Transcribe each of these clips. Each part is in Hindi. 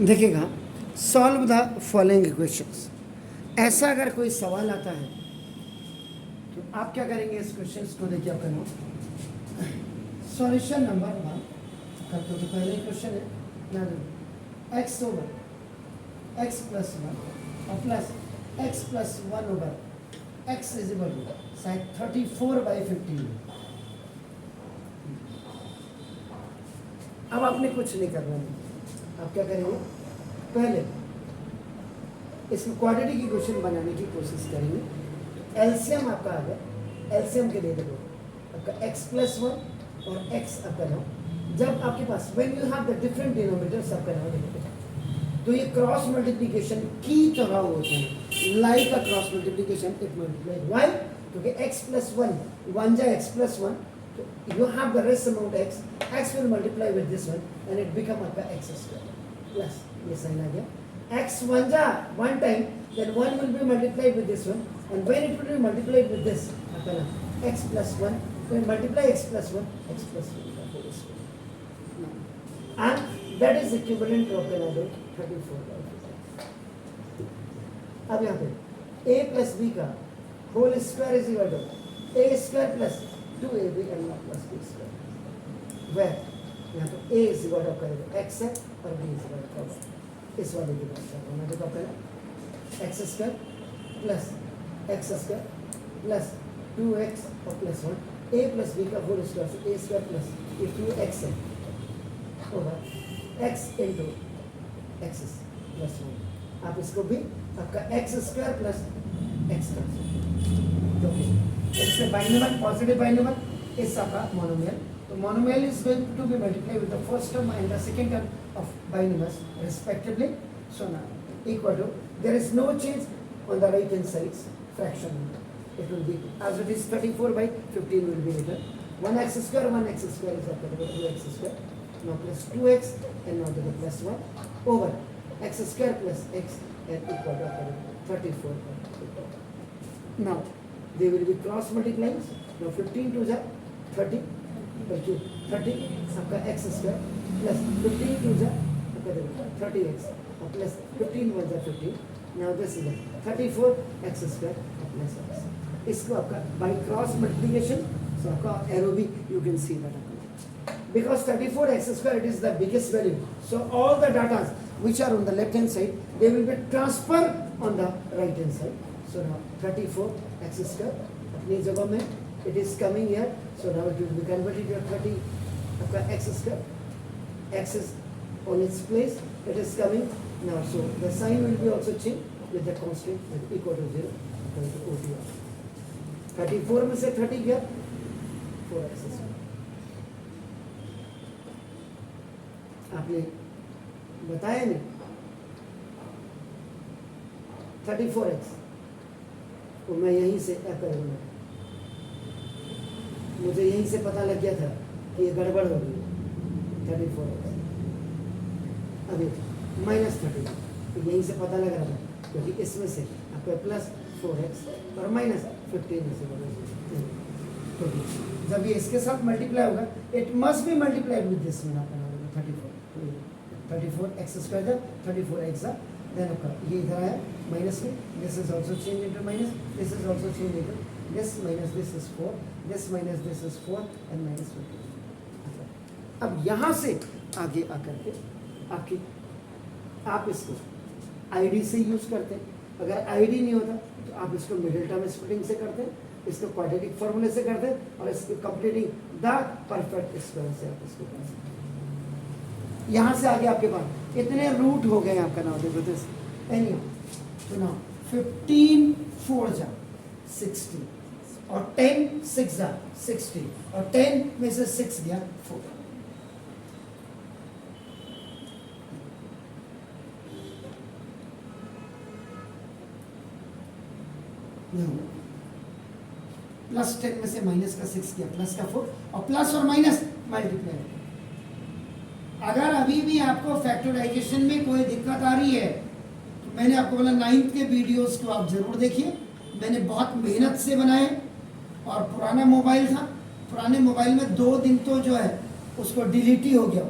देखिएगा, सॉल्व द फॉलोइंग इक्वेशंस। ऐसा अगर कोई सवाल आता है तो आप क्या करेंगे, इस क्वेश्चंस को देखिए आपका नाम सॉल्यूशन नंबर 1 करते हो। तो पहले क्वेश्चन है ना, एक्स ओवर एक्स प्लस 1 और plus x plus 1 over x is equal to शायद 34/15। अब आपने कुछ नहीं करना है, आप क्या करेंगे, पहले इसको क्वाड्रेटिक इक्वेशन बनाने की कोशिश करेंगे। एलसीएम आपका आ गया, एलसीएम के लिए देखो आपका x प्लस 1 और x आपका नाम, जब आपके पास when you have the different denominators आपका नाम देखो, तो ये क्रॉस मल्टीप्लिकेशन की तरह होता है, like a cross multiplication it multiply. Why? क्योंकि x प्लस 1 जा x प्लस 1, तो you have the rest amount x will multiply with this one and it become आपका x square plus ये साइन आ गया, x 1 जा 1 time, then 1 will be multiplied with this one and when it will be multiplied with this आपका ना x plus 1, then multiply x plus 1 x plus 1 का whole square and that is equivalent to आपका ना 34/15। अब यहाँ पे a plus b का whole square is equal to a square plus 2ab and plus b square, where यहाँ तो a is equal to आपका x है और b is equal to इस वाले की बात कर रहा हूँ मैं, तो पहले x square plus x square plus 2x और प्लस 1 a प्लस b का होल स्क्वायर से a स्क्वायर प्लस ये 2x है over x into x plus 1। आप इसको भी आपका x square plus x square, इससे बाइनोमियल पॉजिटिव बाइनोमियल इस आपका मोनोमियल, तो monomial is going to be multiply with the first term and the second term of binomials respectively. So now equal to, there is no change on the right hand sides fraction, it will be as it is 34/15 will be written 1x square 1x square is equal to 2x square, now plus 2x and now the plus 1 over x square plus x and equal to 34. Now they will be cross multiplying, now 15 to the 30 बल्कि 30 आपका x स्क्वायर प्लस 15 टू जा 30x और प्लस 15 1 जा 15, now this is 34 x square plus x, इसको आपका बाय क्रॉस मल्टीप्लिकेशन, सो आपका एरो भी you can see that because 34 x square it is the biggest value, so all the data which are on the left hand side they will be transferred on the right hand side. So now 34 x square अपनी जगह में it is coming here, so now it will be converted to 30 आपका x square, x is on its place, it is coming now, so the sign will be also changed with the constant with equal to 0 equal to OTR 34 में से 30 गया 4x square। आपने बताया नहीं 34x तो मैं यहीं से करूँगा, मुझे यहीं से पता लग गया था कि ये गड़बड़ हो गई 34x, अभी -30 तो यहीं से पता लग रहा था क्योंकि इसमें से आपका प्लस 4x और माइनस 15 में से तो जब ये इसके साथ मल्टीप्लाई होगा it must be multiplied with this one आपका 34 x स्क्वायर 34x देन आपका ये इधर आया माइनस में, this is also change into minus, this is also change into this minus this is 4, this minus this is 4 and minus 15। अब यहाँ से आगे आकर के आपकी आप इसको आईडी से यूज करते हैं, अगर आईडी नहीं होता तो आप इसको मिडिल टर्म स्प्लिटिंग से करते हैं, इसको क्वाड्रेटिक फॉर्मूले से करते हैं और इसको कंप्लीटिंग द परफेक्ट स्क्वायर से आप इसको कर सकते हैं। यहाँ से आगे आपके पास इतने रूट हो गए आपका नाम देखो दिस एनी, तो नाउ 15 4 जा 60 और 10 6 जा 60 और 10 में से 6 गया 4। प्लस 10 में से माइनस का 6 गया प्लस का 4 और प्लस और माइनस मल्टीप्लाई। अगर अभी भी आपको फैक्टराइजेशन में कोई दिक्कत आ रही है तो मैंने आपको बोला 9th के वीडियोस को आप जरूर देखिए, मैंने बहुत मेहनत से बनाए और पुराना मोबाइल था, पुराने मोबाइल में 2 दिन तो जो है उसको डिलीट ही हो गया,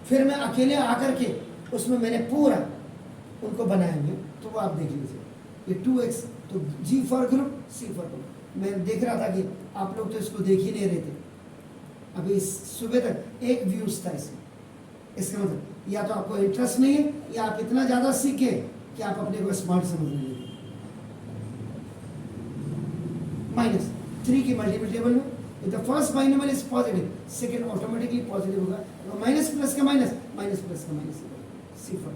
फिर मैं अकेले आकर के उसमें मैंने पूरा उनको बनाया हुए, तो वो आप देख लीजिए। ये 2x, तो G for group, C for group. मैं देख रहा था कि आप लोग तो इसको देख ही नहीं रहे थे, अभी सुबह तक एक व्यूज था इसमें। इसका मतलब या तो आपको इंटरेस्ट नहीं है, या आप इतना ज़्यादा सीखे कि आप अपने को स्मार्ट समझने लगे। -3 की मल्टीपल टेबल में if the first binomial is positive, second automatically positive होगा, तो माइनस प्लस का माइनस, माइनस प्लस का minus, C for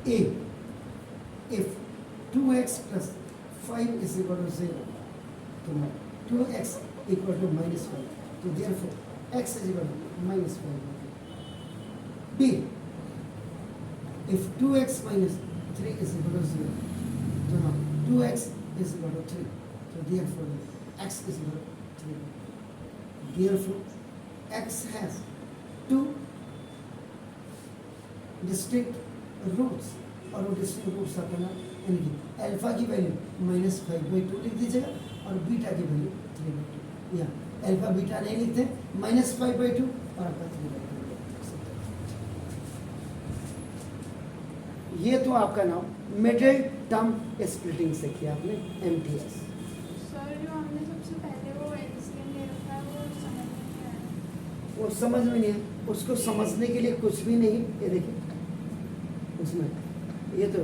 A, if 2x plus 5 is equal to 0, तो 2x equal to -5, तो therefore x is equal to -5. B, if 2x minus 3 is equal to 0, so now 2x is equal to 3, so therefore x is equal to 3. Therefore x has two distinct roots, और वो डिस्टिंक्ट रूट्स आपका ना, यानी कि अल्फा की वैल्यू -5/2 लिख दीजिएगा और बीटा की वैल्यू 3/2, या अल्फा बीटा नहीं लिखते, -5/2 और आपका 3/2। ये तो आपका नाम मिडिल टर्म स्प्लिटिंग से किया आपने, MTS। सर जो हमने सबसे पहले वो LCM ले रखा है वो समझ में नहीं आया। वो समझ में नहीं है, उसको समझने के लिए कुछ भी नहीं। ये देखिए उसमें ये तो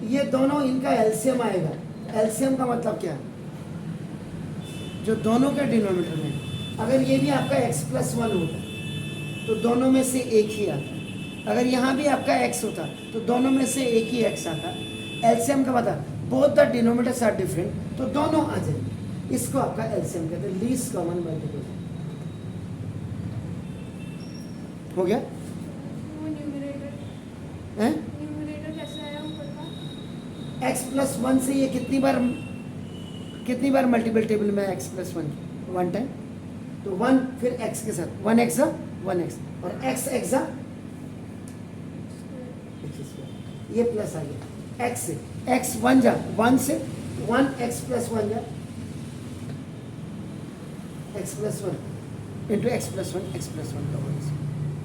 ये दोनों इनका एलसीएम आएगा। एलसीएम का मतलब क्या है? जो दोनों के डिनोमिनेटर में, अगर ये भी आपका x+1 होता तो दोनों में से एक ही आता। अगर यहाँ भी आपका x होता तो दोनों में से एक ही x आता। एलसीएम का मतलब both the denominators are different, तो दोनों आ जाएंगे। इसको आपका एलसीएम कहते हैं, लीस्ट कॉमन मल्टीपल। हो गया? वो न्यूमरेटर कैसे आया ऊपर का? x+1 से ये कितनी बार मल्टीपल टेबल में x+1 वन टाइम, तो 1 फिर x के साथ 1x और x ये प्लस आ गया x से, x 1 जा 1 से 1x+1 जा x+1 इंटू x+1 का 1 से।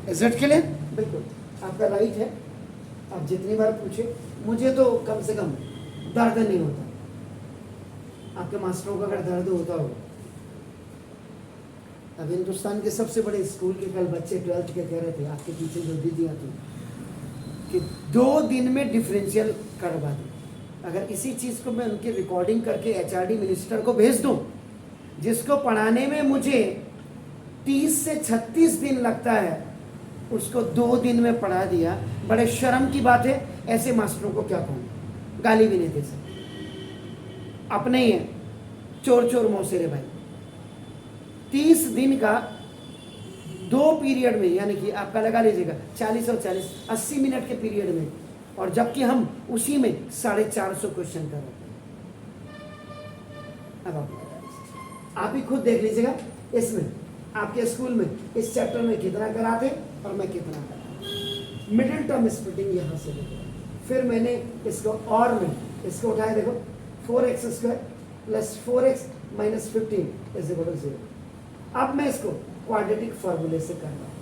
Z के लिए बिल्कुल आपका राइट है। आप जितनी बार पूछे, मुझे तो कम से कम दर्द नहीं होता, आपके मास्टरों का अगर दर्द होता हो। अब हिंदुस्तान के सबसे बड़े स्कूल के कल बच्चे 12th के कह रहे थे, आपके पीछे जो दीदियाँ थी, कि 2 दिन में डिफरेंशियल करवा दें। अगर इसी चीज़ को मैं उनकी रिकॉर्डिंग करके HRD मिनिस्टर को भेज दूँ, जिसको पढ़ाने में मुझे 30 से 36 दिन लगता है, उसको 2 दिन में पढ़ा दिया। बड़े शर्म की बात है, ऐसे मास्टरों को क्या कहूँ, गाली भी नहीं दे सकते। अपने ही हैं चोर मौसेरे भाई। 30 दिन का 2 पीरियड में, यानी कि आपका लगा लीजिएगा 40 और 40 80 मिनट के पीरियड में, और जबकि हम उसी में 450 क्वेश्चन कर रहे थे। अब आप ही खुद देख लीजिएगा, इसमें आपके स्कूल में इस चैप्टर में कितना कराते और मैं कितना कराता। मिडिल टर्म स्प्लिटिंग यहाँ से देखो, फिर मैंने इसको और में इसको उठाया, देखो 4x² + 4x - 15 = 0। अब मैं इसको क्वाड्रेटिक फॉर्मूले से कर रहा हूँ।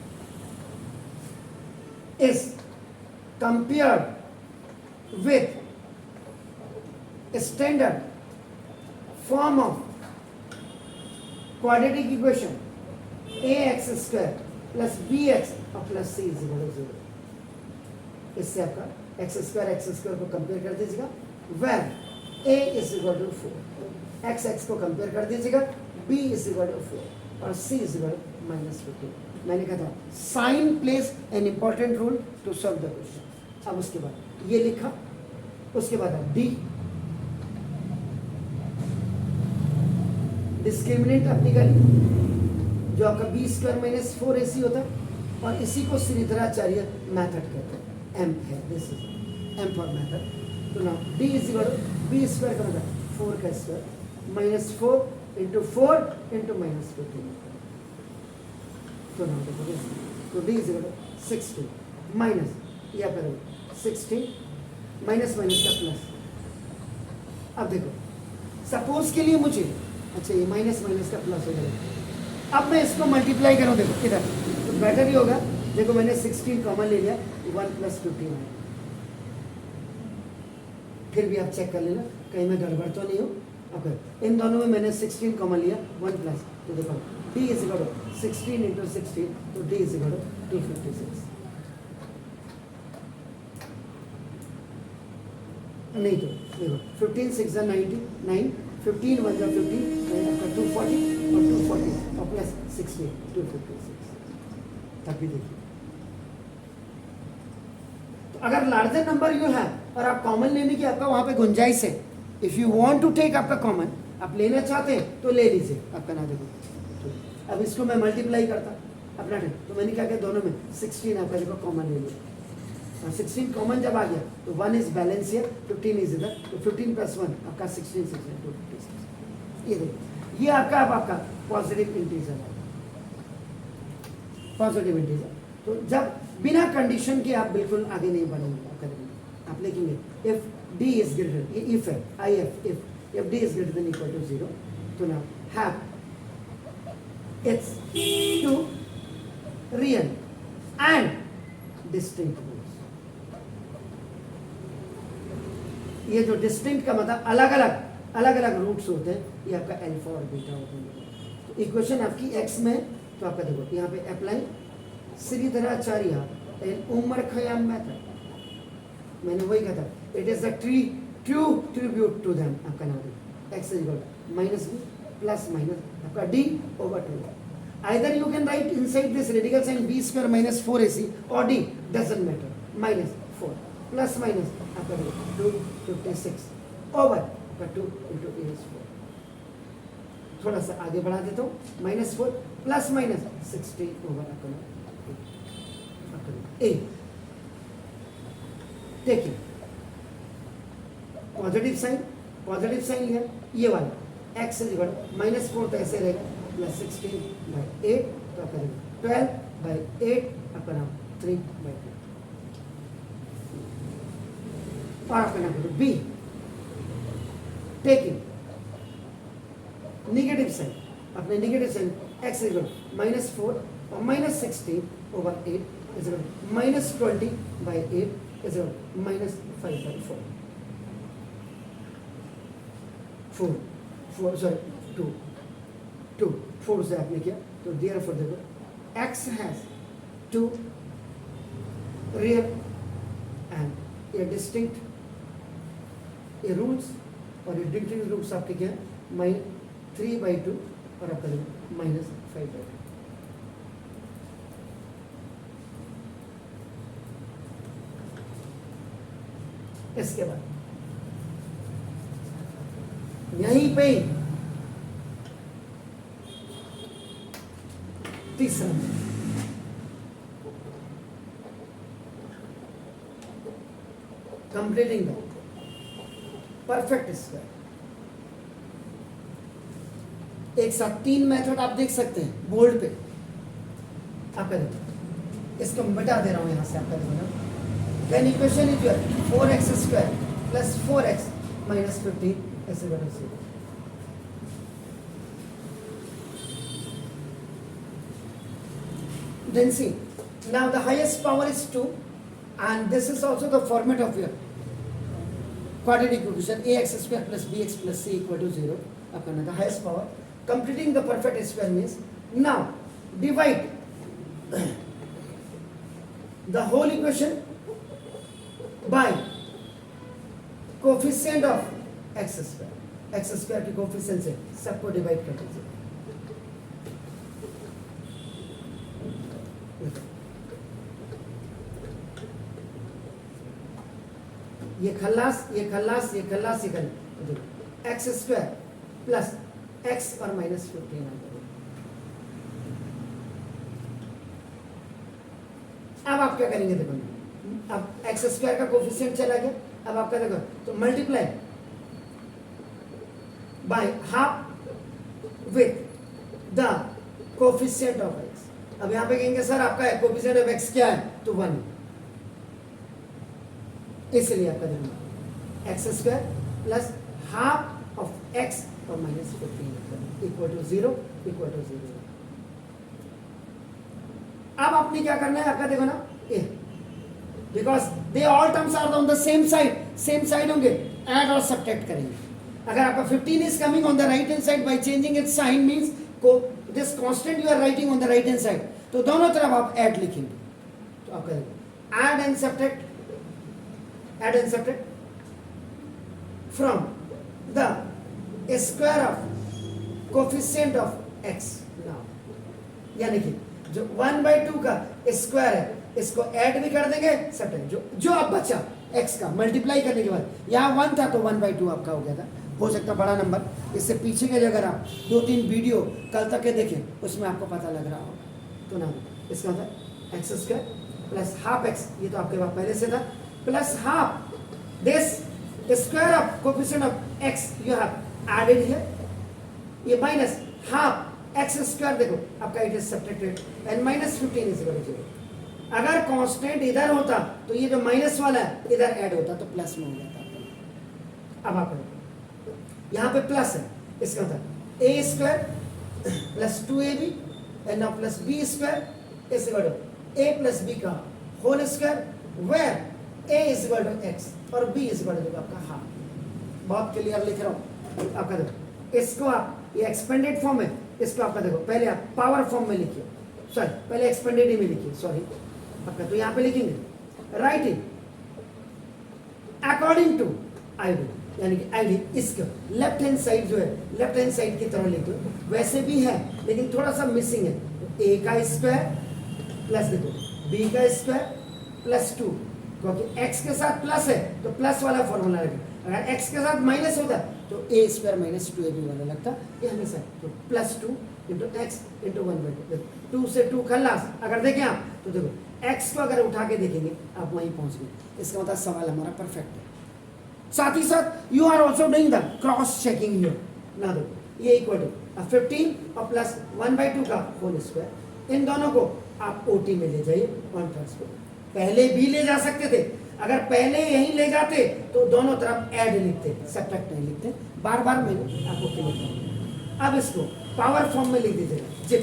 इस compared with standard form of quadratic equation ax² + bx + c = 0। इससे आपका x² को कंपेयर कर दीजिएगा, when a = 4, x को कंपेयर कर दीजिएगा, b = 4 और c = -15। मैंने कहा था sign plays an important role to solve the question. अब उसके बाद ये लिखा, उसके बाद डी डिस्क्रिमिनेंट एप्लीकेबल, जो आपका b² - 4ac होता है, और इसी को श्रीधराचार्य मेथड कहते हैं। m है, this is m for method. तो ना d = b² का मतलब 4 का स्क्वायर -4 × 4 × -15। तो ना देखो, तो d = 60 माइनस या फिर 16 माइनस माइनस का प्लस। अब देखो सपोज के लिए मुझे, अच्छा ये माइनस माइनस का प्लस हो जाएगा। अब मैं इसको मल्टीप्लाई करूँ, देखो इधर तो बेटर ही होगा। देखो मैंने 16 कॉमन ले लिया, 1 + 15 है। फिर भी आप चेक कर लेना कहीं मैं गड़बड़ तो नहीं हूँ। ओके, इन दोनों में मैंने 16 कॉमन लिया, 1 प्लस, तो देखो d = 16 × 16, तो d = 256। नहीं तो देखो 15 × 6 = 99, 15 × 1 = 15, आपका 240 और 240 और प्लस 16 256। तब भी देखिए, तो अगर लार्जर नंबर यू है और आप कॉमन लेने की आपका वहां पे गुंजाइश है, if you want to take आपका कॉमन, आप लेना चाहते हैं तो ले लीजिए आपका ना। देखो अब इसको मैं मल्टीप्लाई करता अपना टाइम, तो मैंने क्या किया, दोनों में 16 आपका देखो कॉमन ले लिया। 16 कॉमन जब आ गया तो 1 इज बैलेंस हियर, 15 इज इधर, तो 15 + 1 आपका 16 16 256। ये देखो ये आपका अब आपका पॉजिटिव इंटीजर है, पॉजिटिव इंटीजर। तो जब बिना कंडीशन के आप बिल्कुल आगे नहीं बढ़ेंगे, आप करेंगे, आप लिखेंगे इफ d is greater, ये if है, if d is greater than equal to 0, तो now have its two real and distinct roots। ये जो distinct का मतलब अलग अलग रूट्स होते हैं, ये आपका अल्फा और बीटा होते हैं। तो इक्वेशन आपकी x में, तो आपका देखो यहाँ पे अप्लाई सीधी तरह आचार्य उमर खयाम मेथड, मैंने वही कहा था, it is a true tribute to them. आपका नाम x = -b + माइनस आपका d/2। Either you can write inside this radical sign b² - 4ac और d डजंट मैटर, -4 + माइनस आपका 256 ओवर 2 × a²। थोड़ा सा आगे बढ़ा देता हूँ, -4 + माइनस 60 ओवर आपका a। देखिए पॉजिटिव साइन लिया, ये वाला x = -4 तो ऐसे रहेगा, +16/8 तो आपका 12/8 आपका नाम 3/2 और आपका नाम b। टेकिंग नेगेटिव साइन, अपने नेगेटिव साइन x = -4 और -16/8 -20/8 -5/4 4 से आपने किया, तो therefore देखो x has 2 real and a distinct roots, और ये distinct roots आपके क्या है, -3/2 और आपका -5/2। इसके बाद यहीं पे तीसरा कंप्लीटिंग द परफेक्ट स्क्वायर। एक साथ 3 मेथड आप देख सकते हैं बोर्ड पे। आप करें, इसको मिटा दे रहा हूं यहां से, आपका देखो। Then equation is your 4x² + 4x - 15 is equal to 0। Then see, now the highest power is 2, and this is also the format of your quadratic equation ax² + bx + c = 0। आपका ना the highest power, completing the perfect square means now divide the whole equation by coefficient of x² के कोफिशिएंट से सबको डिवाइड कर दीजिए। ये खल्लास x² प्लस x और -15 अब आप क्या करेंगे, देखो अब x² का कोफिशिएंट चला गया, अब आपका देखो तो multiply by half with the coefficient of x। अब यहां पे कहेंगे सर आपका कोफिशिएंट ऑफ x क्या है, तो 1। इसलिए आपका देना x square plus half of x और minus 15 equal to 0 equal to 0। अब आपने क्या करना है, आपका देखो ना ए, because they all terms are on the same side होंगे, ऐड और सब्ट्रैक्ट करेंगे। अगर आपका 15 is coming on the right hand side by changing its sign means को this constant you are writing on the right hand side, तो दोनों तरफ आप ऐड लिखेंगे। तो आप करेंगे add and subtract, add and subtract from the square of coefficient of x. Now यानी कि जो 1/2 का स्क्वायर है इसको ऐड भी कर देंगे, सब्ट्रैक्ट जो अब बचा x का मल्टीप्लाई करने के बाद, यहाँ 1 था तो 1/2 आपका हो गया था, हो सकता बड़ा नंबर। इससे पीछे के अगर आप 2-3 वीडियो कल तक के देखें उसमें आपको पता लग रहा होगा। तो ना इसका मतलब X square plus half X, ये तो आपके पास पहले से था, plus half this square of coefficient of X you have added here, ये माइनस हाफ एक्स स्क्वायर देखो आपका it is subtracted and minus 15 is equal to 0। अगर कांस्टेंट इधर होता तो ये जो माइनस वाला है इधर ऐड होता तो प्लस में हो जाता। अब आप यहाँ पे प्लस है, इसका मतलब a square plus 2ab and now plus b square is equal to a plus b का whole square, where a is equal to x और बी इज इक्वल टू आपका हाफ। बहुत क्लियर लिख रहा हूँ आपका देखो, इसको आप ये एक्सपेंडेड फॉर्म है, इसको आपका देखो पहले आप पावर फॉर्म में लिखिए, सॉरी पहले एक्सपेंडेड ही में लिखिए, सॉरी आपका तो यहाँ पे लिखेंगे राइटिंग अकॉर्डिंग टू आईडी, यानी कि आईडी इसका लेफ्ट हैंड साइड जो है लेफ्ट हैंड साइड की तरह लिख लो, वैसे भी है लेकिन थोड़ा सा मिसिंग है। तो ए का स्क्वायर प्लस देखो बी का स्क्वायर प्लस 2, क्योंकि एक्स के साथ प्लस है तो प्लस वाला फॉर्मूला रखें, अगर एक्स के साथ माइनस होता तो ए स्क्वायर माइनस 2ab वाला लगता, ये हमेशा तो प्लस 2 इंटू एक्स इंटू 1/2, 2 से 2 खल्लास। अगर देखें आप तो देखो x को अगर उठा के देखेंगे आप वहीं पहुंच गए, इसका मतलब सवाल हमारा परफेक्ट है। साथ ही साथ you are also doing the cross checking here, ना दो ये इक्वल टू 15 और प्लस 1/2 का होल स्क्वायर, इन दोनों को आप ओटी में ले जाइए ऑन ट्रांसफर। पहले भी ले जा सकते थे, अगर पहले यहीं ले जाते तो दोनों तरफ ऐड लिखते, सब्ट्रैक्ट नहीं लिखते, बार बार मैंने आपको क्लियर किया। अब इसको पावर फॉर्म में लिख दीजिएगा, जिप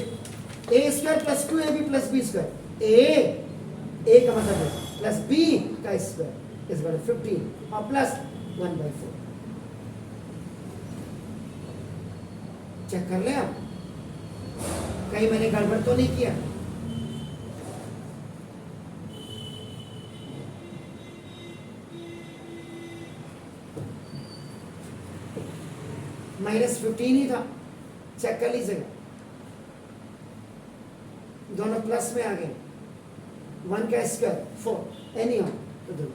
a square plus 2ab plus b square, a का मतलब है प्लस बी का स्क्वायर इज इक्वल टू 15 और प्लस 1/4। चेक कर ले आप, कहीं मैंने गड़बड़ तो नहीं किया। -15 ही था, चेक कर लीजिएगा, दोनों प्लस में आ गए, 1 का स्क्वायर 4 एनी हो तो देखो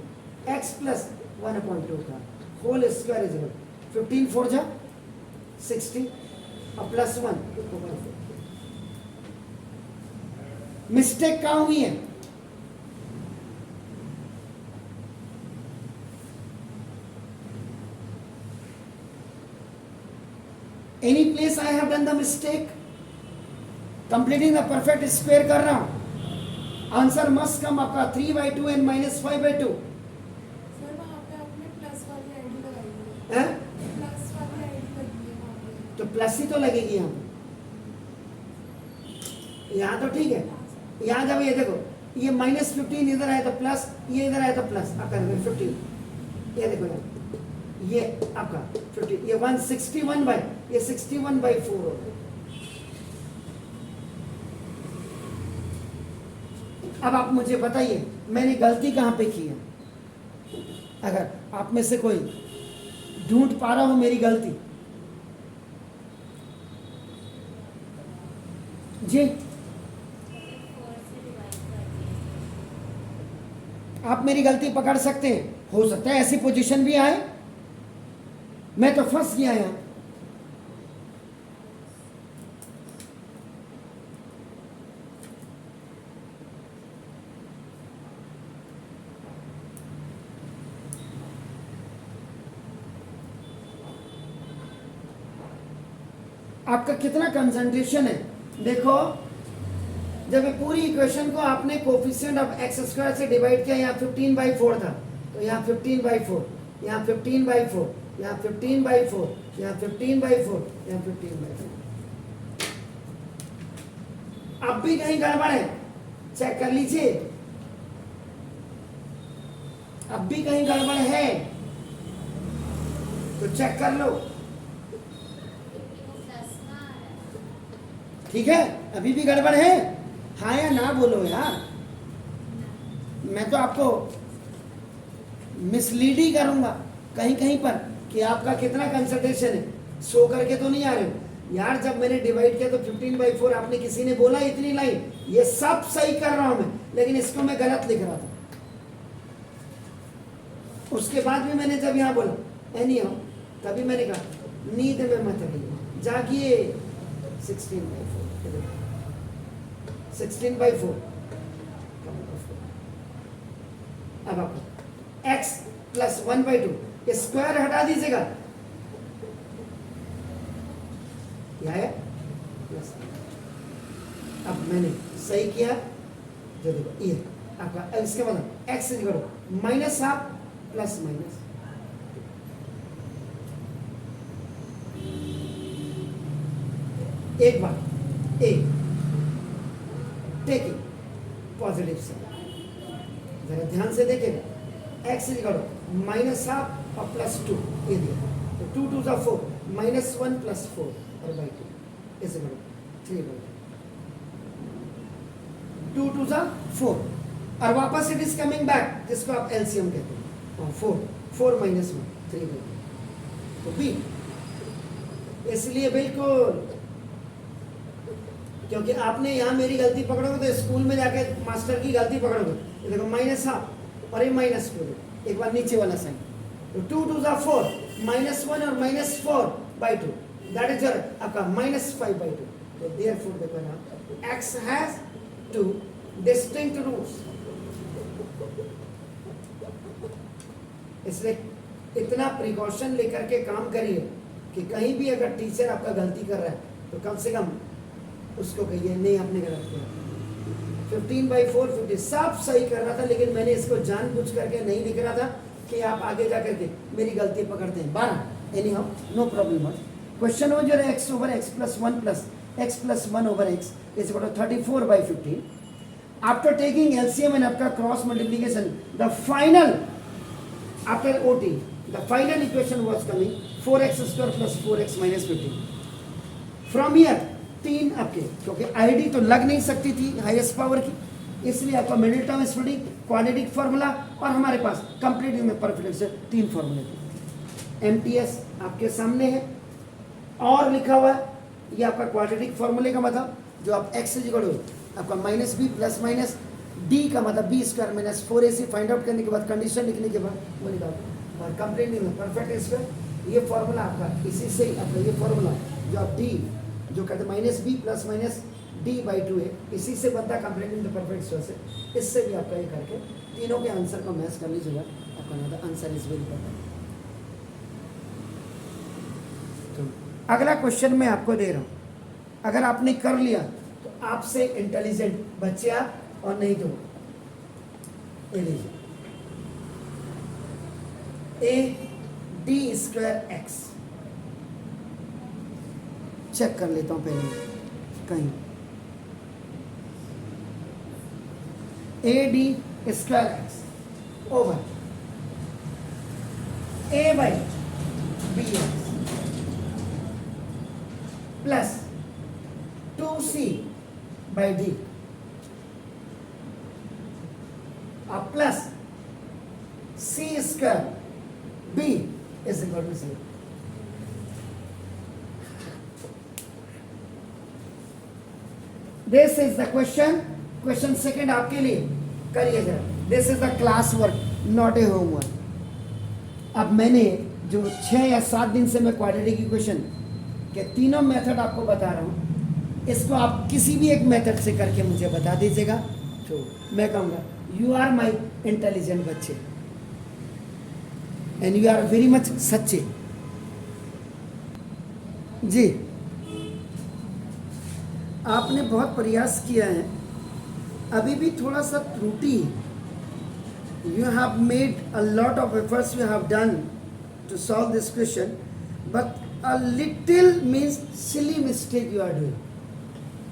x प्लस 1/2 का होल स्क्वायर इज इक्वल 15 4 जा 60 और प्लस 1 2/4। मिस्टेक कहाँ हुई है? Any place I have done the mistake? Completing the perfect square कर रहा हूं, आंसर मस्ट कम आपका 3/2 एंड -5/2। सर वहाँ पे आपने प्लस वाली आईडी लगाई है, हैं? प्लस वाली आईडी लगी है वहाँ पे। तो प्लस ही तो लगेगी यहाँ पे, यहाँ तो ठीक है। यहाँ जब ये देखो ये -15 इधर आए तो प्लस, ये इधर आए तो प्लस, आप करेंगे 15, ये देखो यहाँ ये आपका 15, ये 161 बाई ये 61/4 हो गया। अब आप मुझे बताइए मैंने गलती कहाँ पे की है? अगर आप में से कोई ढूंढ पा रहा हो मेरी गलती, जी आप मेरी गलती पकड़ सकते हैं, हो सकता है ऐसी पोजीशन भी आए, मैं तो फंस गया यहां। आपका कितना कंसंट्रेशन है देखो, जब ये पूरी इक्वेशन को आपने कोफिशिएंट ऑफ x स्क्वायर से डिवाइड किया, यहाँ 15/4 था, तो यहाँ 15/4, यहाँ 15/4, यहाँ 15/4, यहाँ 15/4, यहाँ 15/4। अब भी कहीं गड़बड़ है, चेक कर लीजिए। अब भी कहीं गड़बड़ है तो चेक कर लो। ठीक है, अभी भी गड़बड़ है, हाँ या ना बोलो यार। मैं तो आपको मिसलीड ही करूंगा कहीं कहीं पर कि आपका कितना कंसंट्रेशन है, सो करके तो नहीं आ रहे हो यार। जब मैंने डिवाइड किया तो 15/4 आपने किसी ने बोला इतनी लाइन, ये सब सही कर रहा हूं मैं, लेकिन इसको मैं गलत लिख रहा था। उसके बाद भी मैंने जब यहाँ बोला एनी हो, तभी मैंने कहा नींद में मत रहिए, जागिए। 16/4, 16/4। अब आपको x + 1/2 स्क्वायर हटा दीजिएगा, यह है प्लस। अब मैंने सही किया, जो देखो ये आपका इसके बाद x -½ प्लस माइनस। एक बार एक टेकिंग पॉजिटिव से जरा ध्यान से देखेगा, x -½ और +2 ये दिया, तो 2 2 = 4, -1 + 4 और by 2 इसे 3/2, 2 2 = 4 और वापस इट इज कमिंग बैक, जिसको आप एलसीएम कहते हैं। 4 - 1 3/2, तो b। इसलिए बिल्कुल, क्योंकि आपने यहाँ मेरी गलती पकड़ोगे तो स्कूल में जाके मास्टर की गलती पकड़ोगे। ये देखो -½ और ये -2, एक बार नीचे वाला साइन, तो 2 2 = 4, -1 और -4/2, दैट इज आपका -5/2। तो देयरफॉर देखो ना, x हैज 2 डिस्टिंक्ट रूट्स। इसलिए इतना प्रिकॉशन लेकर के काम करिए कि कहीं भी अगर टीचर आपका गलती कर रहा है तो कम से कम उसको कहिए नहीं आपने गलत किया। 15/4 50 सब सही कर रहा था, लेकिन मैंने इसको जानबूझ करके नहीं लिख रहा था कि आप आगे जाकर के मेरी गलती पकड़ते हैं। 12 any how no problem. Question हो जो है x + x + 1 + x + 1/x is equal to 34/15. After taking LCM and after cross multiplication, the final after OT, the final equation was coming 4x² + 4x - 15. From here 3 आपके, क्योंकि आईडी तो लग नहीं सकती थी हाईएस्ट पावर की, इसलिए आपका middle term splitting, quadratic formula और हमारे पास कंप्लीटिंग में परफेक्ट से 3 फार्मूले थे। एमटीएस आपके सामने है और लिखा हुआ है, ये आपका क्वाड्रेटिक फार्मूले का मतलब जो आप x आपका -b ± d का मतलब b² - 4ac फाइंड आउट करने के बाद कंडीशन लिखने के बाद वो निकालो और कंप्लीटिंग में परफेक्ट स्क्वायर। ये फार्मूला आपका इसी से आपका ये फार्मूला जो आप d जो कहते हैं -b ± d/2 है, इसी से बनता है कंप्लीटिंग द परफेक्ट स्क्वायर से। इससे भी आपका ये करके तीनों के आंसर को मैच कर लीजिएगा, आपका आंसर इज वेरी परफेक्ट। तो अगला क्वेश्चन मैं आपको दे रहा हूँ, अगर आपने कर लिया तो आपसे इंटेलिजेंट बच्चे आप, और नहीं तो ये लीजिए AD²x चेक कर लेता हूं पहले कहीं। AD² over A/BX plus 2C/D अब plus C² B is equal to 0। This is the question. Question second आपके लिए करिए जरा। This is the class work, not a homework। अब मैंने जो 6 या 7 दिन से मैं क्वाड्रेटिक इक्वेशन के तीनों मेथड आपको बता रहा हूँ, इसको आप किसी भी एक मेथड से करके मुझे बता दीजिएगा, तो मैं कहूँगा यू आर माई इंटेलिजेंट बच्चे and you are very much सच्चे। जी आपने बहुत प्रयास किया है, अभी भी थोड़ा सा त्रुटि You have made a lot of efforts you have done to solve this question, but a little means silly mistake you are doing.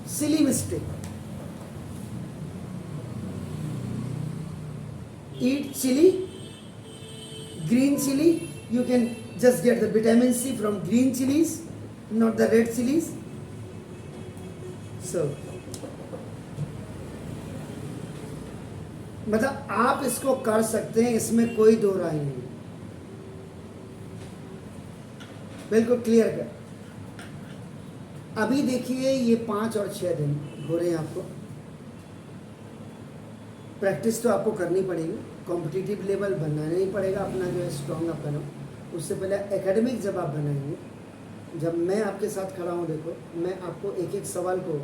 Silly mistake. Eat chili, green chili. You can just get the vitamin C from green chilies, not the red chilies. So मतलब आप इसको कर सकते हैं, इसमें कोई दो राय नहीं, बिल्कुल क्लियर कर। अभी देखिए ये 5 और 6 दिन हो रहे हैं, आपको प्रैक्टिस तो आपको करनी पड़ेगी, कॉम्पिटिटिव लेवल बनाना ही पड़ेगा अपना जो है स्ट्रॉन्ग आप करो। उससे पहले एकेडमिक जब आप बनाएंगे, जब मैं आपके साथ खड़ा हूँ, देखो मैं आपको एक एक सवाल को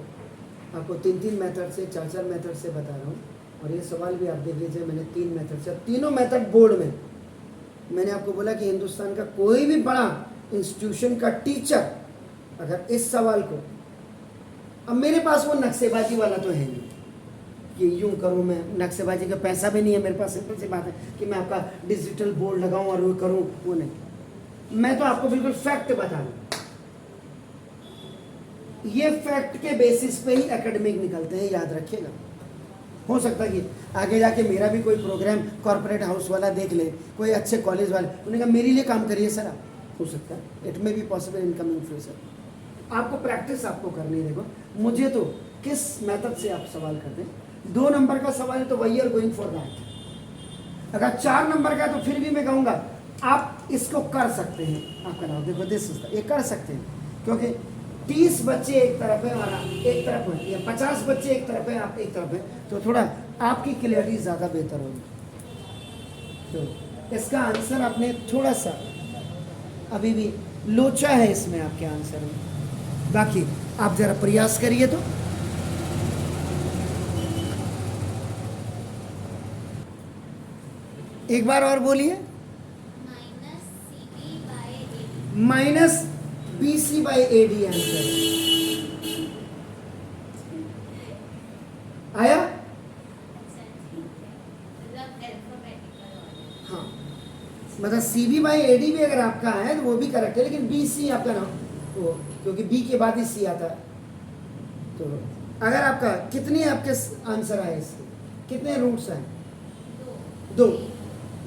आपको 3-3 मेथड से 4-4 मेथड से बता रहा हूँ। और ये सवाल भी आप देख लीजिए, मैंने 3 मेथड से, तीनों मेथड बोर्ड में मैंने आपको बोला कि हिंदुस्तान का कोई भी बड़ा इंस्टीट्यूशन का टीचर अगर इस सवाल को, अब मेरे पास वो नक्शेबाजी वाला तो है नहीं कि यूं करूं, मैं नक्शेबाजी का पैसा भी नहीं है मेरे पास, सिंपल सी बात है कि मैं आपका डिजिटल बोर्ड लगाऊं और वो करूं, वो नहीं। मैं तो आपको बिल्कुल फैक्ट बता रहा हूं, ये फैक्ट के बेसिस पे ही एकेडमिक निकलते हैं, याद रखिएगा। हो सकता है कि आगे जाके मेरा भी कोई प्रोग्राम कॉर्पोरेट हाउस वाला देख ले, कोई अच्छे कॉलेज वाले, उन्होंने कहा मेरे लिए काम करिए सर आप, हो सकता है, it may be possible in coming future. आपको प्रैक्टिस आपको करनी है। देखो मुझे तो किस मेथड से आप सवाल करते हैं, 2 नंबर का सवाल है तो वही आर गोइंग फॉर दैट। अगर 4 नंबर का है तो फिर भी मैं कहूँगा आप इसको कर सकते हैं, आप कराओ। देखो दिस ये कर सकते हैं, क्योंकि 30 बच्चे एक तरफ है और एक तरफ है, या 50 बच्चे एक तरफ है, आप एक तरफ है, तो थोड़ा आपकी क्लियरिटी ज़्यादा बेहतर होगी। तो इसका आंसर आपने थोड़ा सा अभी भी लोचा है इसमें आपके आंसर में, बाकी आप जरा प्रयास करिए। तो एक बार और बोलिए, minus BC by AD answer आया। हाँ मतलब CB बाई AD भी अगर आपका है तो वो भी करेक्ट है, लेकिन BC आपका ना वो, क्योंकि B के बाद ही C आता है। तो अगर आपका कितने आपके आंसर आए इसके, कितने रूट्स हैं? 2,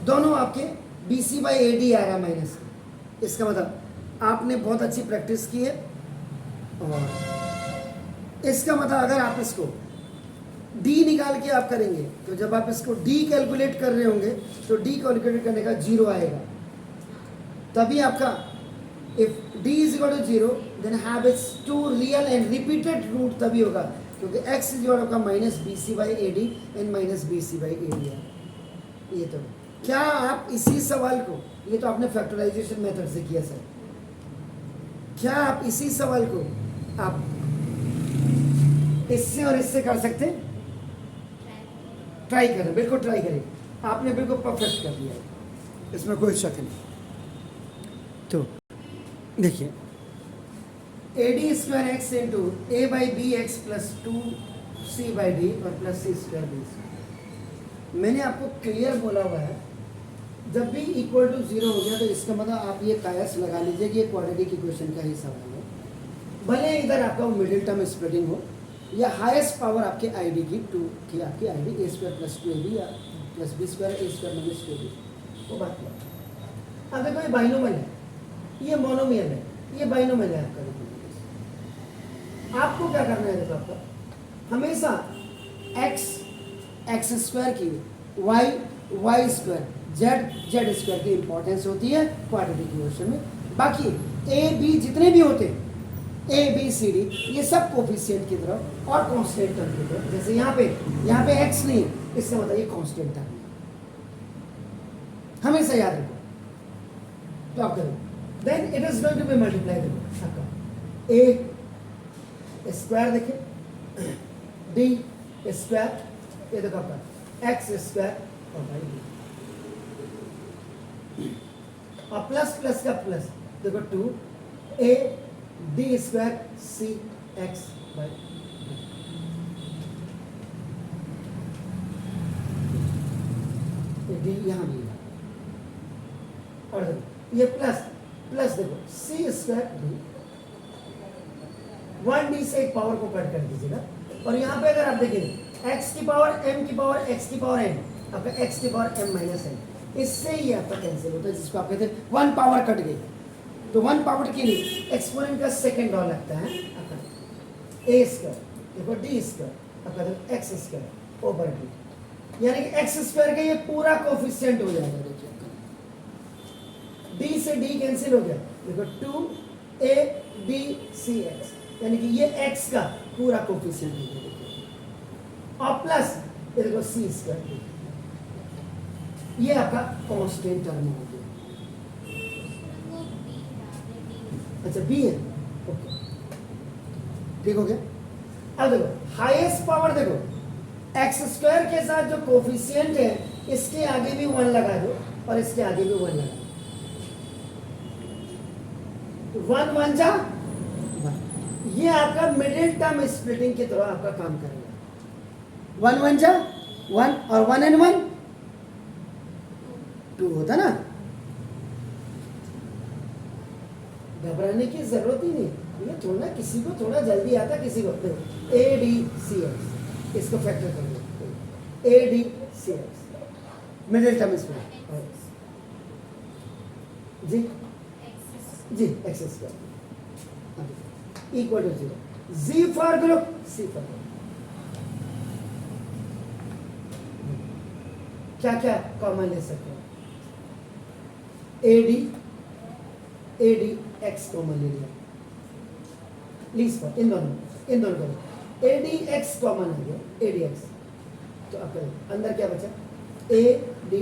दोनों आपके BC बाई AD आ रहा है माइनस। इसका मतलब आपने बहुत अच्छी प्रैक्टिस की है, और इसका मतलब अगर आप इसको D निकाल के आप करेंगे, तो जब आप इसको D कैलकुलेट कर रहे होंगे तो D कैलकुलेट करने का 0 आएगा, तभी आपका if D is equal to 0 then have its 2 real and repeated root, तभी होगा क्योंकि x is equal to minus BC by AD and minus BC by AD है। ये तो क्या आप इसी सवाल को, ये तो आपने फैक्टराइजेशन मेथड से किया सर, क्या आप इसी सवाल को आप इससे और इससे कर सकते हैं? ट्राई करें, बिल्कुल ट्राई करें, आपने बिल्कुल परफेक्ट कर दिया है, इसमें कोई शक नहीं। तो देखिए AD square x into A by B X plus 2C by D और प्लस C स्क्वायर बी। मैंने आपको क्लियर बोला हुआ है, जब भी इक्वल टू 0 हो गया तो इसका मतलब आप ये कायस लगा लीजिए कि ये क्वाड्रेटिक इक्वेशन का ही सवाल है। भले इधर आपका मिडिल टर्म स्प्लिटिंग हो या हाईएस्ट पावर आपके आईडी की 2 की आपकी ID A square plus 2AB या plus B square A square minus 2AB, वो बात क्या। अब देखो ये बाइनोमियल है, ये मोनोमियल है, ये बाइनोमियल है आपका। आपको क्या करना है, देखो आपका हमेशा x स्क्वायर की y स्क्वायर z स्क्वायर की इंपॉर्टेंस होती है क्वाड्रेटिक इक्वेशन में। बाकी a b जितने भी होते हैं a b c d ये सब कोफिशिएंट की तरफ और कांस्टेंट टर्म की तरफ। जैसे यहाँ पे x नहीं, इससे मतलब ये कांस्टेंट टर्म हमेशा याद रखो। तो आप करो, then it is going to be multiply. देखो आपका a स्क्वायर देखिए d स्क्वायर, ये देखो आपका x स्क्वायर और y और प्लस प्लस का प्लस, देखो 2a d square c x by. D यहाँ भी है। और देखो ये प्लस प्लस देखो सी स्क्वायर डी, 1d से एक पावर को कट कर दीजिएगा। और यहाँ पे अगर आप देखेंगे x की पावर m की पावर x की पावर n, आपका x की पावर m माइनस n, इससे ही आपका कैंसिल होता है, जिसको आप कहते हैं 1 पावर कट गई। तो 1 पावर के लिए एक्सपोनेंट का सेकंड लॉ लगता है आपका a स्क्वायर देखो d स्क्वायर आपका देखो x स्क्वायर ओवर d, यानी कि x स्क्वायर का ये पूरा कोफिशिएंट हो जाएगा। देखिए d से d कैंसिल हो गया, देखो 2abcx, यानी कि ये x का पूरा कोफिशिएंट हो गया। और प्लस ये देखो सी स्क्वायर, ये आपका कांस्टेंट टर्म हो गया। अच्छा बी है, ओके ठीक हो गया। अब देखो हाईएस्ट पावर देखो एक्स स्क्वायर के साथ जो कोफिशिएंट है इसके आगे भी 1 लगा दो और इसके आगे भी 1 लगा दो, 1 1 जा 1, ये आपका मिडिल टर्म स्प्लिटिंग की तरह आपका काम करेगा। 1 1 जा 1 और 1 and 1 2 होता ना, घबराने की जरूरत ही नहीं। ये थोड़ा किसी को थोड़ा जल्दी आता, किसी को ए डी सी एक्स, इसको फैक्टर कर लो, a D C x middle term इसमें g g x square equal to 0, g for group c for group. क्या क्या कॉमन ले सकते हो, ए डी एक्स कॉमन ले लिया, लीस्ट पर इन दोनों करो, ए डी एक्स कॉमन आ गया, ए डी एक्स, तो अब करो अंदर क्या बचा, A D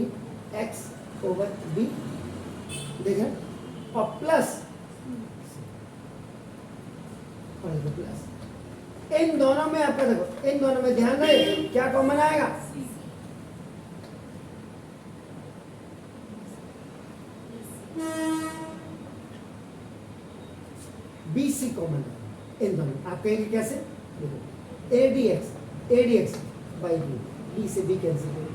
x over B, देखें और प्लस इन दोनों में आपका देखो, इन दोनों में ध्यान रहे क्या कॉमन आएगा, बी सी कॉमन है इन दोनों। आप कहेंगे कैसे, देखो A D X by B, B से बी कैंसिल करो,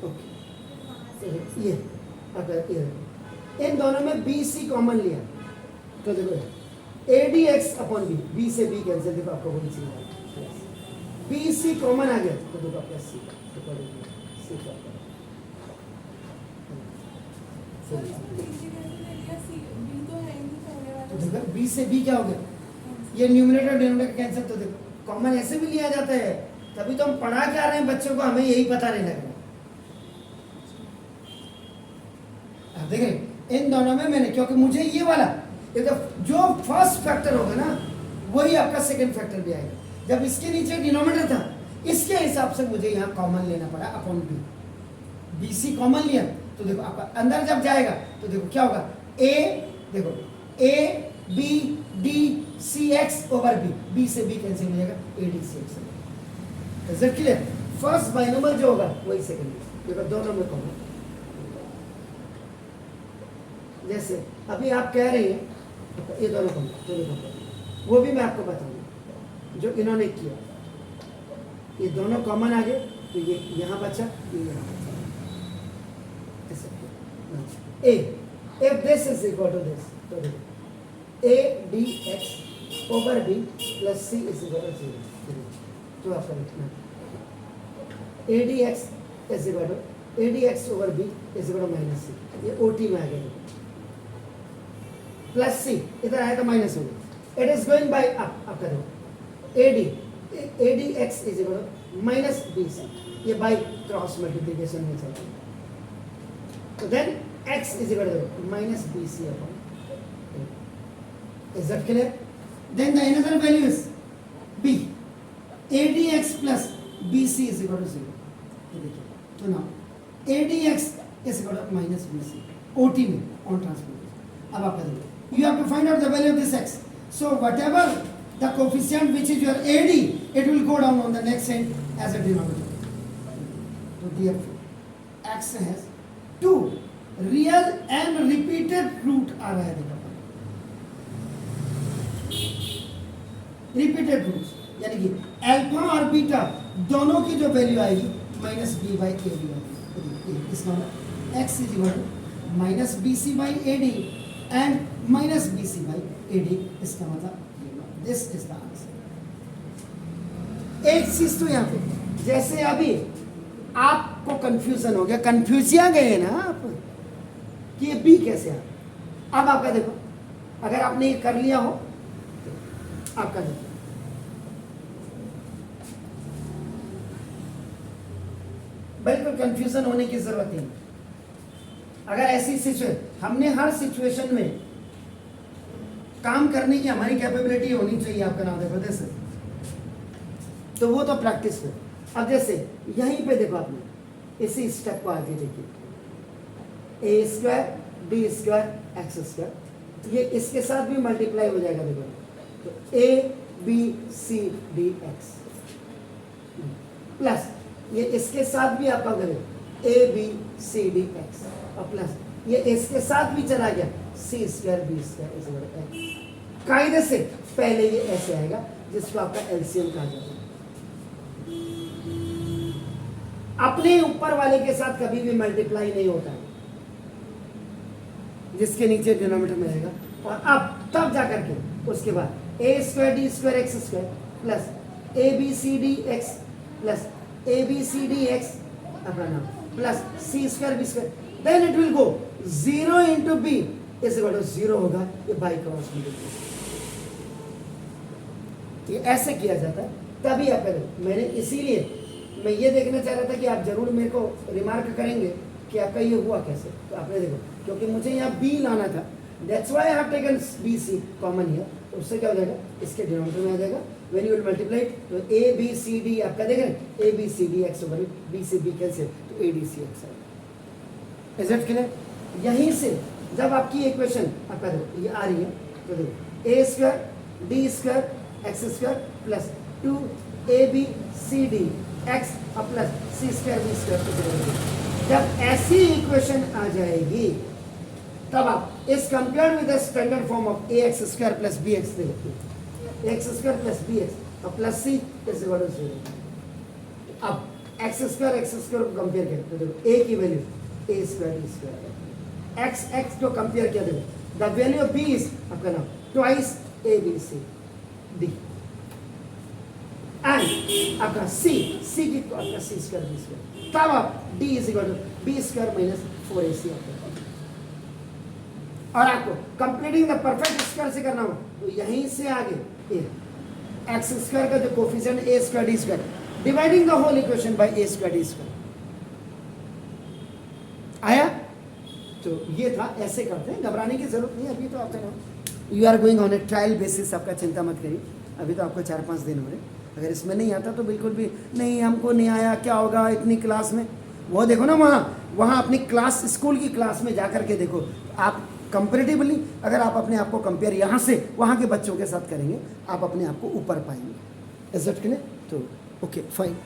ओके ये अगर ये इन दोनों में बी सी कॉमन लिया तो देखो A D X upon B, B से बी कैंसिल, देखो आपको वही चीज बी सी कॉमन आ गया तो देखो आपका सी, तो सी तो देखो बी से बी क्या हो गया, ये न्यूमरेटर डिनोमिनेटर कैंसिल, तो देखो कॉमन ऐसे भी लिया जाता है, तभी तो हम पढ़ा क्या रहे हैं बच्चों को, हमें यही पता नहीं लग रहा। आप देख रहे इन दोनों में मैंने, क्योंकि मुझे ये वाला जो फर्स्ट फैक्टर होगा ना वही आपका सेकंड फैक्टर भी आएगा। जब इसके नीचे डिनोमिनेटर था इसके हिसाब से मुझे यहाँ कॉमन लेना पड़ा upon B, B C common लिया तो देखो आपका अंदर जब जाएगा तो देखो क्या होगा, ए देखो A B D C X over B, B से बी कैंसिल हो जाएगा, A D C X. Is it clear, first binomial जो होगा वही सेकंड, देखो दोनों में कॉमन। जैसे अभी आप कह रहे हैं ये दोनों कॉमन, दोनों कॉमन, वो भी मैं आपको बताऊंगा जो इन्होंने किया, ये दोनों कॉमन आ गए तो ये यहाँ बचा, ये यहाँ बचा, ए if this is equal to this, तो देखो A D x over b plus c is equal to 0, तो आपका लिखना a D x is equal to a D x over b is equal to minus c, ये ओ टी में आ गया प्लस सी, इधर आया तो माइनस हो गया, it is going by up, आप करो A D x is equal to minus B C, ये बाय क्रॉस मल्टीप्लिकेशन में चलता है, तो then x is equal to minus bc upon a. Is that clear? Then the another value is b, adx plus bc is equal to 0. So now adx is equal to minus bc, ot में on transformation. अब आप करेंगे, you have to find out the value of this x. So whatever the coefficient which is your ad, it will go down on the next end as a denominator. So therefore x has 2 real and repeated root आ रहा है, देखो रिपीटेड रूट्स, यानी कि अल्फा और बीटा दोनों की जो वैल्यू आएगी minus B by A D, इसका मतलब X is equal to minus B C by A D and minus B C by A D, इसका मतलब दिस इज द आंसर। एक चीज तो यहाँ पे जैसे अभी आपको कंफ्यूजन हो गया, कंफ्यूजिया गए ना आप कि ये बी कैसे आ, अब आपका देखो, अगर आपने ये कर लिया हो आपका देखो, बिल्कुल कंफ्यूजन होने की जरूरत नहीं। अगर ऐसी सिचुएशन, हमने हर सिचुएशन में काम करने की हमारी कैपेबिलिटी होनी चाहिए, आपका नाम देखो जैसे, तो वो तो प्रैक्टिस है। अब जैसे यहीं पे देखो आपने इसी स्टेप को आगे देखिए, a square D square x square, ये इसके साथ भी मल्टीप्लाई हो जाएगा देखो, तो a B C D x plus ये इसके साथ भी आपका करें a B C D x और प्लस ये इसके साथ भी चला गया c square b square x. कायदे से पहले ये ऐसे आएगा जिसको आपका एलसीएम कहा जाता है। अपने ऊपर वाले के साथ कभी भी मल्टीप्लाई नहीं होता है, जिसके नीचे डिनोमिनेटर में रहेगा। और अब तब जाकर के उसके बाद a square D square x square plus a B C D x plus a B C D x अपना नाम plus c square b square, then it will go 0 into b is equal to 0 होगा, ये बाई क्रॉस मल्टीप्लिकेशन, ये ऐसे किया जाता है। तभी आप करें, मैंने इसीलिए मैं ये देखना चाह रहा था कि आप जरूर मेरे को रिमार्क करेंगे कि आपका ये हुआ कैसे, तो आपने देखो क्योंकि मुझे यहाँ बी लाना था, that's why I have taken B C common here, तो उससे क्या हो जाएगा, इसके डिनोमिनेटर में आ जाएगा, व्हेन यू विल मल्टीप्लाई तो ए बी सी डी आपका देख रहे हैं, A B C D x over B से बी कैंसिल तो ए डी सी एक्स आएगा। Is it clear? यहीं से जब आपकी इक्वेशन आपका देखो ये आ रही है, तो देखो a square D square x square plus 2 a B C D x और plus c square b square, जब ऐसी इक्वेशन आ जाएगी तब आप इस compared with the standard form of a x square plus b x देखिए, x square plus b x और plus c is equal to 0। अब एक्स स्क्वायर को कंपेयर करें तो देखो ए की वैल्यू ए square D square, x x को कंपेयर किया देखो the value of B is आपका नाम twice A B C D and आपका सी की आपका सी स्क्वायर बी स्क्वायर, तब आप D is equal to B square minus 4ac आपका। और आपको कंप्लीटिंग द परफेक्ट स्क्वायर से करना हो तो यहीं से आगे एक्स स्क्वायर का जो coefficient A square D square dividing the whole equation by A square D square आया। तो ये था, ऐसे करते हैं, घबराने की जरूरत नहीं। अभी तो आपका you are going on a trial basis, आपका चिंता मत करिए, अभी तो आपको 4-5 दिन हो रहे। अगर इसमें नहीं आता तो बिल्कुल भी नहीं, हमको नहीं आया क्या होगा इतनी क्लास में, वो देखो ना वहाँ अपनी क्लास स्कूल की क्लास में जा कर के देखो आप कंपेरेटिवली, अगर आप अपने आप को कंपेयर यहाँ से वहाँ के बच्चों के साथ करेंगे आप अपने आप को ऊपर पाएंगे। Is that clear? तो ओके फाइन।